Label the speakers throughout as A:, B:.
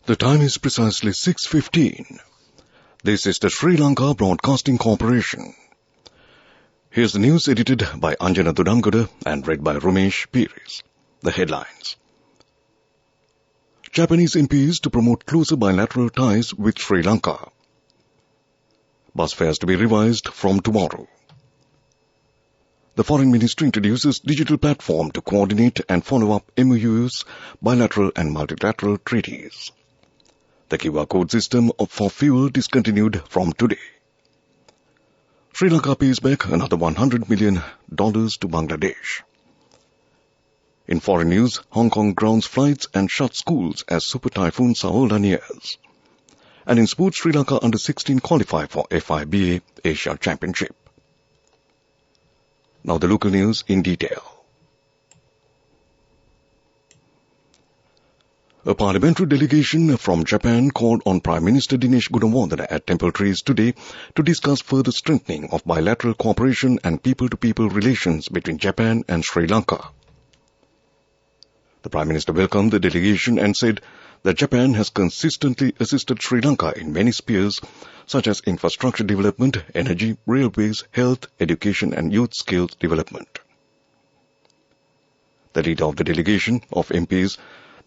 A: The time is precisely 6:15. This is the Sri Lanka Broadcasting Corporation. Here's the news edited by Anjana Dudangada and read by Ramesh Piris. The headlines. Japanese MPs to promote closer bilateral ties with Sri Lanka. Bus fares to be revised from tomorrow. The Foreign Ministry introduces digital platform to coordinate and follow up MOUs, bilateral and multilateral treaties. The QR code system for fuel discontinued from today. Sri Lanka pays back another $100 million to Bangladesh. In foreign news, Hong Kong grounds flights and shuts schools as Super Typhoon Saola nears. And in sports, Sri Lanka under-16 qualify for FIBA Asia Championship. Now the local news in detail. A parliamentary delegation from Japan called on Prime Minister Dinesh Gunawardena at Temple Trees today to discuss further strengthening of bilateral cooperation and people-to-people relations between Japan and Sri Lanka. The Prime Minister welcomed the delegation and said that Japan has consistently assisted Sri Lanka in many spheres such as infrastructure development, energy, railways, health, education and youth skills development. The leader of the delegation of MPs,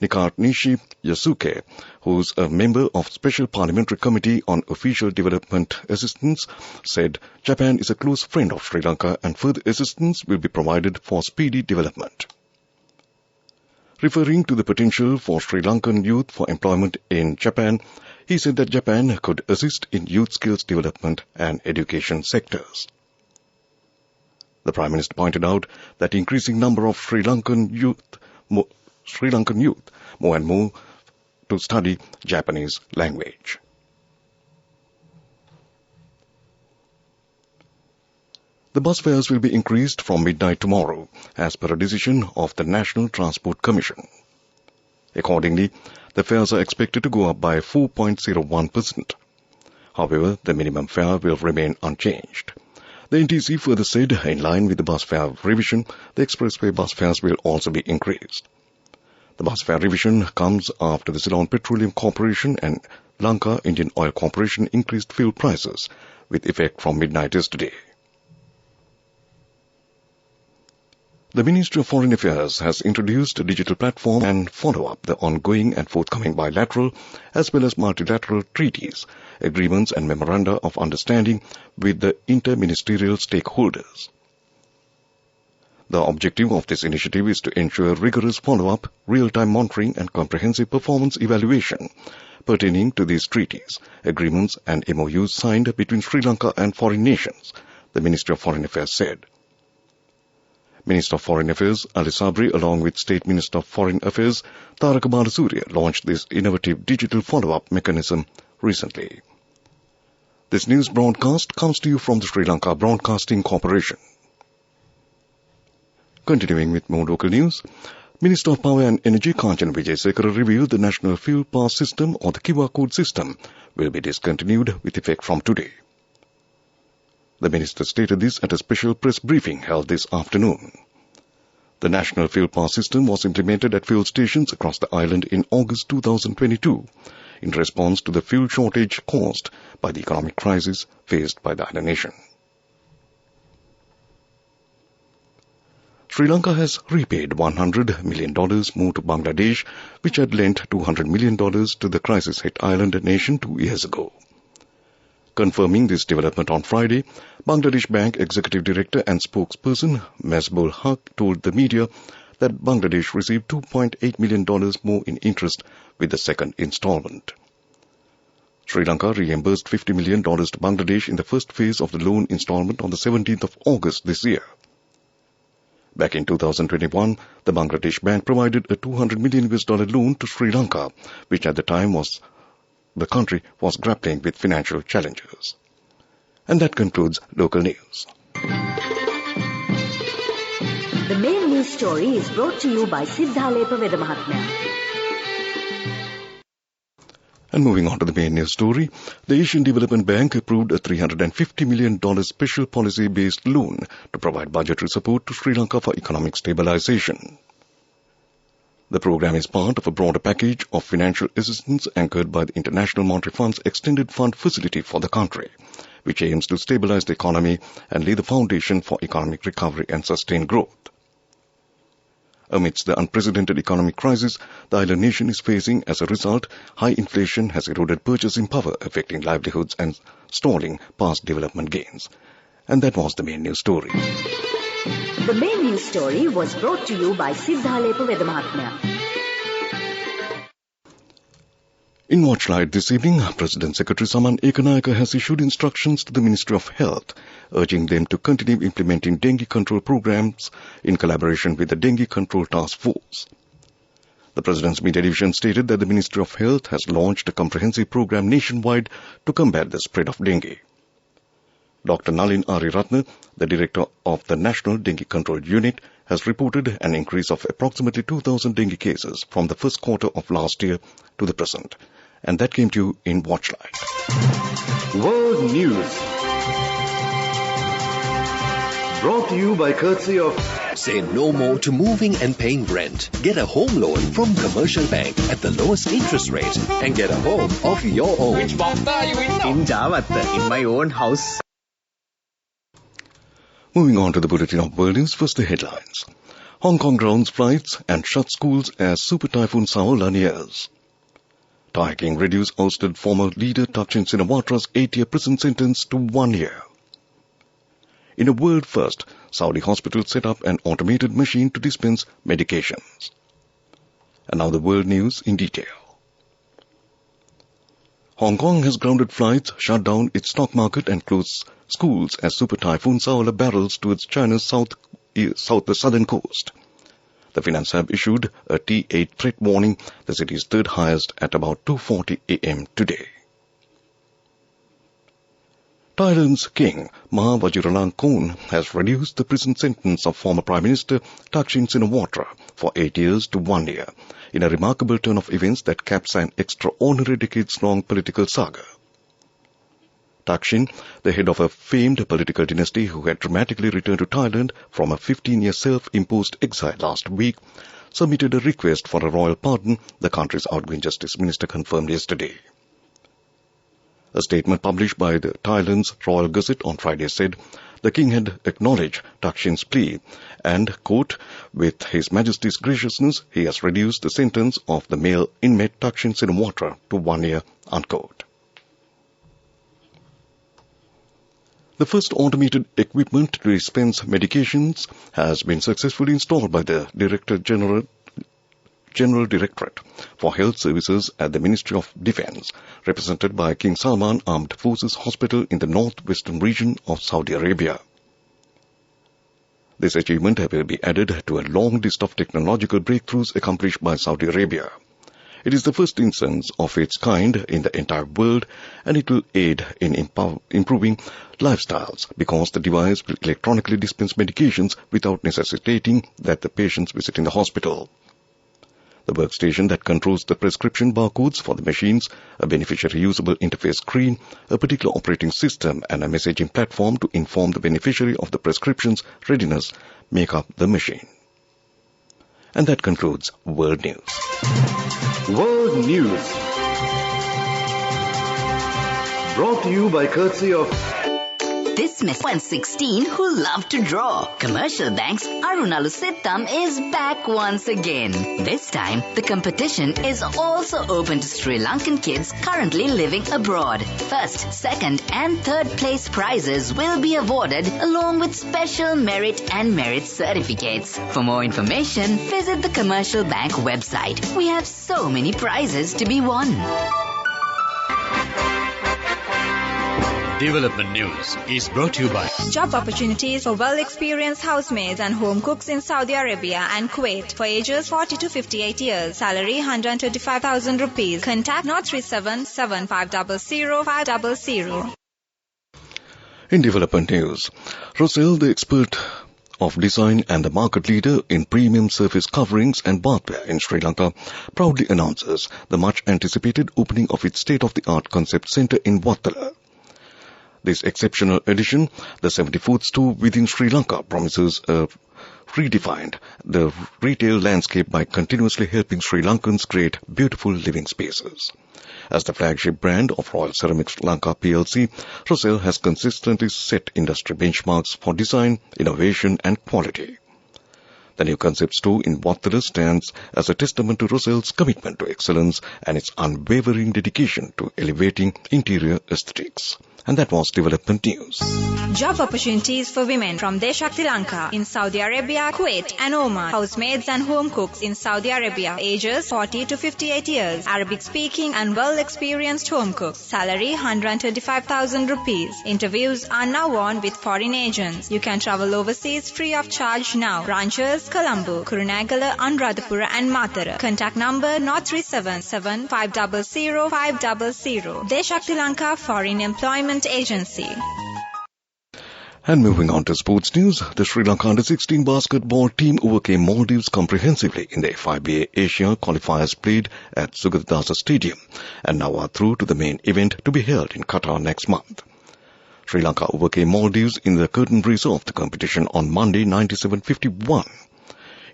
A: Nishi Yasuke, who is a member of Special Parliamentary Committee on Official Development Assistance, said Japan is a close friend of Sri Lanka and further assistance will be provided for speedy development. Referring to the potential for Sri Lankan youth for employment in Japan, he said that Japan could assist in youth skills development and education sectors. The Prime Minister pointed out that increasing number of Sri Lankan youth more and more to study Japanese language. The bus fares will be increased from midnight tomorrow, as per a decision of the National Transport Commission. Accordingly, the fares are expected to go up by 4.01%. However, the minimum fare will remain unchanged. The NTC further said, in line with the bus fare revision, the expressway bus fares will also be increased. The bus fare revision comes after the Ceylon Petroleum Corporation and Lanka Indian Oil Corporation increased fuel prices with effect from midnight yesterday. The Ministry of Foreign Affairs has introduced a digital platform and follow up the ongoing and forthcoming bilateral as well as multilateral treaties, agreements and memoranda of understanding with the interministerial stakeholders. The objective of this initiative is to ensure rigorous follow-up, real-time monitoring and comprehensive performance evaluation pertaining to these treaties, agreements and MOUs signed between Sri Lanka and foreign nations, the Ministry of Foreign Affairs said. Minister of Foreign Affairs Ali Sabri, along with State Minister of Foreign Affairs Taraka Balasuriya, launched this innovative digital follow-up mechanism recently. This news broadcast comes to you from the Sri Lanka Broadcasting Corporation. Continuing with more local news, Minister of Power and Energy Kanchan Wijesekara revealed the National Fuel Pass System or the QR code system will be discontinued with effect from today. The minister stated this at a special press briefing held this afternoon. The National Fuel Pass system was implemented at fuel stations across the island in August 2022 in response to the fuel shortage caused by the economic crisis faced by the island nation. Sri Lanka has repaid $100 million more to Bangladesh, which had lent $200 million to the crisis-hit island nation 2 years ago. Confirming this development on Friday, Bangladesh Bank Executive Director and spokesperson Mesbul Haq told the media that Bangladesh received $2.8 million more in interest with the second installment. Sri Lanka reimbursed $50 million to Bangladesh in the first phase of the loan installment on the 17th of August this year. Back in 2021, the Bangladesh Bank provided a $200 million loan to Sri Lanka, which at the time the country was grappling with financial challenges. And that concludes local news.
B: The main news story is brought to you by Siddhalepa Veda Mahatmya.
A: And moving on to the main news story, the Asian Development Bank approved a $350 million special policy-based loan to provide budgetary support to Sri Lanka for economic stabilization. The program is part of a broader package of financial assistance anchored by the International Monetary Fund's Extended Fund Facility for the country, which aims to stabilize the economy and lay the foundation for economic recovery and sustained growth. Amidst the unprecedented economic crisis the island nation is facing, as a result, high inflation has eroded purchasing power, affecting livelihoods and stalling past development gains. And that was the main news story.
B: The main news story was brought to you by Sidhalepa Vedamahatmya.
A: In Watchlight this evening, President Secretary Saman Ekanayaka has issued instructions to the Ministry of Health, urging them to continue implementing dengue control programs in collaboration with the Dengue Control Task Force. The President's Media Division stated that the Ministry of Health has launched a comprehensive program nationwide to combat the spread of dengue. Dr. Nalin Ariratne, the Director of the National Dengue Control Unit, has reported an increase of approximately 2,000 dengue cases from the first quarter of last year to the present. And that came to you in Watchlight.
C: World News. Brought to you by courtesy of...
D: Say no more to moving and paying rent. Get a home loan from Commercial Bank at the lowest interest rate and get a home of your own.
E: Which Bhavta are you in now?
F: In Javatta, in my own house.
A: Moving on to the bulletin of world news, first the headlines. Hong Kong grounds flights and shuts schools as Super Typhoon Saola nears. Thai King reduced ousted former leader Thaksin Sinawatra's 8-year prison sentence to 1 year. In a world first, Saudi hospital set up an automated machine to dispense medications. And now the world news in detail. Hong Kong has grounded flights, shut down its stock market and closed schools as Super Typhoon Saola barrels towards China's southern coast. The finance hub issued a T8 threat warning, the city's third highest, at about 2:40 a.m. today. Thailand's King Maha Vajiralongkorn has reduced the prison sentence of former Prime Minister Thaksin Shinawatra for 8 years to 1 year, in a remarkable turn of events that caps an extraordinary decades-long political saga. Thaksin, the head of a famed political dynasty who had dramatically returned to Thailand from a 15-year self-imposed exile last week, submitted a request for a royal pardon, the country's outgoing justice minister confirmed yesterday. A statement published by the Thailand's Royal Gazette on Friday said the king had acknowledged Thaksin's plea and, quote, with His Majesty's graciousness, he has reduced the sentence of the male inmate Thaksin Shinawatra to 1 year, unquote. The first automated equipment to dispense medications has been successfully installed by the General Directorate for Health Services at the Ministry of Defence, represented by King Salman Armed Forces Hospital in the northwestern region of Saudi Arabia. This achievement will be added to a long list of technological breakthroughs accomplished by Saudi Arabia. It is the first instance of its kind in the entire world, and it will aid in improving lifestyles because the device will electronically dispense medications without necessitating that the patients visit in the hospital. The workstation that controls the prescription barcodes for the machines, a beneficiary usable interface screen, a particular operating system, and a messaging platform to inform the beneficiary of the prescription's readiness make up the machine. And that concludes World News.
C: World News. Brought to you by courtesy of...
G: This Miss 116 who love to draw. Commercial Bank's Arunalu Sittam is back once again. This time, the competition is also open to Sri Lankan kids currently living abroad. First, second and third place prizes will be awarded along with special merit and merit certificates. For more information, visit the Commercial Bank website. We have so many prizes to be won.
H: Development News is brought to you by
I: Job opportunities for well-experienced housemaids and home cooks in Saudi Arabia and Kuwait for ages 40 to 58 years. Salary 125,000 rupees. Contact 037 7500 500.
A: In development news, Rosel, the expert of design and the market leader in premium surface coverings and bathware in Sri Lanka, proudly announces the much-anticipated opening of its state-of-the-art concept centre in Wattala. This exceptional edition, the 74th store within Sri Lanka, promises redefined the retail landscape by continuously helping Sri Lankans create beautiful living spaces. As the flagship brand of Royal Ceramics Lanka plc, Roselle has consistently set industry benchmarks for design, innovation and quality. The new concept store in Wattala stands as a testament to Roselle's commitment to excellence and its unwavering dedication to elevating interior aesthetics. And that was development news.
I: Job opportunities for women from Deshakti Lanka in Saudi Arabia, Kuwait and Oman. Housemaids and home cooks in Saudi Arabia, ages 40 to 58 years. Arabic speaking and well experienced home cooks. Salary 125,000 rupees. Interviews are now on with foreign agents. You can travel overseas free of charge now. Branches Colombo, Kurunagala, Anuradhapura and Matara. Contact number 0377 500 500. Deshakti Lanka Foreign Employment Agency.
A: And moving on to sports news, the Sri Lanka Under-16 basketball team overcame Maldives comprehensively in the FIBA Asia qualifiers played at Sugatadasa Stadium and now are through to the main event to be held in Qatar next month. Sri Lanka overcame Maldives in the curtain race of the competition on Monday 97-51.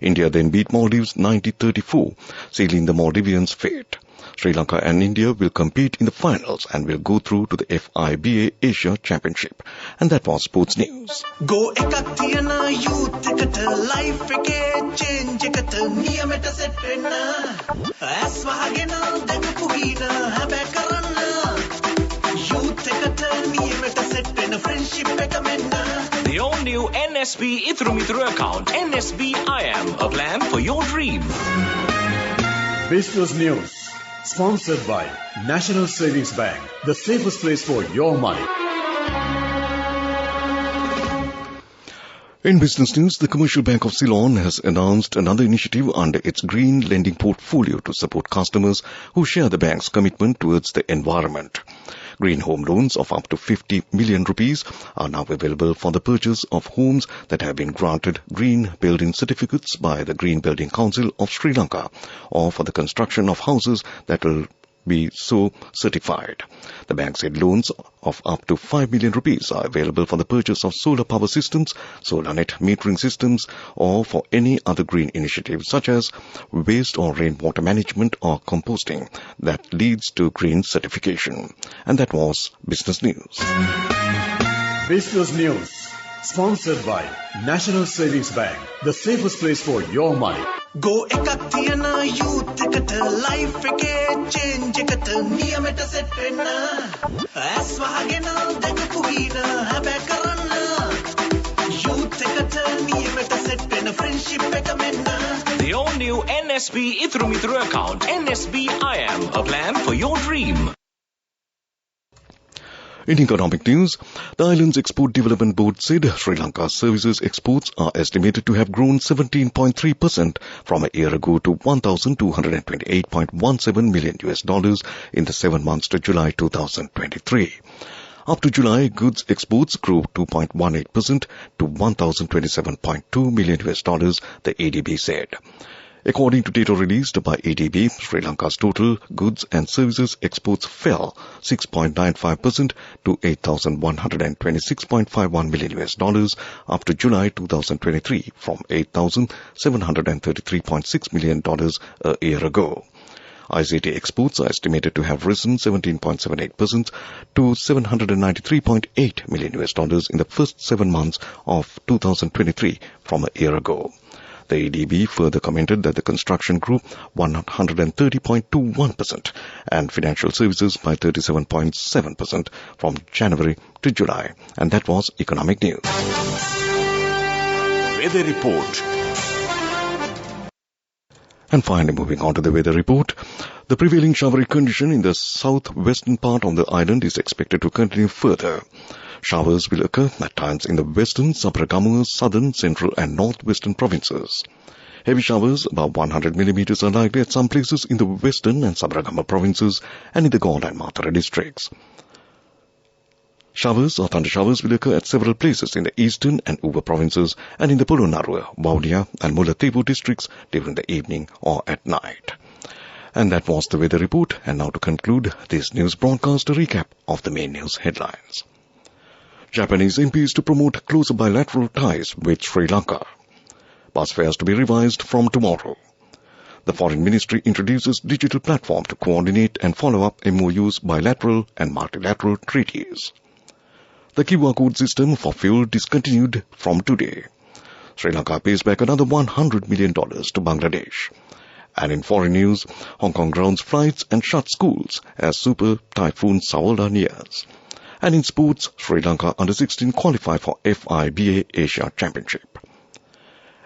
A: India then beat Maldives 90-34, sealing the Maldivians' fate. Sri Lanka and India will compete in the finals and will go through to the FIBA Asia Championship. And that was sports news.
E: Go ekathiyana youth ekata life eke change ekata niyameta set wenna as wahagena dakapu hina habe karanna youth ekata niyameta set wenna friendship eka menna.
J: The all-new NSB Ithru Mithru account, NSB IAM, a plan for your dream.
C: Business News. Sponsored by National Savings Bank, the safest place for your money.
A: In business news, the Commercial Bank of Ceylon has announced another initiative under its green lending portfolio to support customers who share the bank's commitment towards the environment. Green home loans of up to 50 million rupees are now available for the purchase of homes that have been granted green building certificates by the Green Building Council of Sri Lanka, or for the construction of houses that will be so certified. The bank said loans of up to 5 million rupees are available for the purchase of solar power systems, solar net metering systems, or for any other green initiative such as waste or rainwater management or composting that leads to green certification. And that was business news.
C: Business News. Sponsored by National Savings Bank, the safest place for your money.
E: Go ekathiyana youth ekata life eke change ekata niyameta set wenna as wahagena dakapu hina habe karanna youth ekata niyameta set wenna friendship eka menna.
J: The all-new NSB Ithru Mithru account, NSB IAM, a plan for your dream.
A: In economic news, the island's Export Development Board said Sri Lanka's services exports are estimated to have grown 17.3% from a year ago to $1,228.17 million in the 7 months to July 2023. Up to July, goods exports grew 2.18% to $1,027.2 million, the ADB said. According to data released by ADB, Sri Lanka's total goods and services exports fell 6.95% to $8,126.51 million up to July 2023 from $8,733.6 million a year ago. ICT exports are estimated to have risen 17.78% to $793.8 million in the first 7 months of 2023 from a year ago. The ADB further commented that the construction grew 130.21% and financial services by 37.7% from January to July. And that was economic news.
J: Weather report.
A: And finally, moving on to the weather report. The prevailing showery condition in the southwestern part of the island is expected to continue further. Showers will occur at times in the western, Sabaragamuwa, southern, central and northwestern provinces. Heavy showers above 100 millimeters are likely at some places in the western and Sabaragamuwa provinces and in the Galle and Matara districts. Showers or thunder showers will occur at several places in the eastern and Uva provinces and in the Polonnaruwa, Vaunia and Mullaitivu districts during the evening or at night. And that was the weather report. And now to conclude this news broadcast, a recap of the main news headlines. Japanese MPs to promote closer bilateral ties with Sri Lanka. Bus fares to be revised from tomorrow. The Foreign Ministry introduces digital platform to coordinate and follow up MOUs, bilateral and multilateral treaties. The QR code system for fuel discontinued from today. Sri Lanka pays back another $100 million to Bangladesh. And in foreign news, Hong Kong grounds flights and shuts schools as Super Typhoon Sawalda nears. And in sports, Sri Lanka under-16 qualify for FIBA Asia Championship.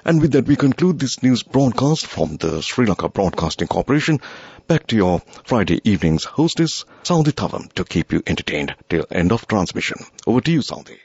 A: And with that, we conclude this news broadcast from the Sri Lanka Broadcasting Corporation. Back to your Friday evening's hostess, Saudi Thavam, to keep you entertained till end of transmission. Over to you, Saudi.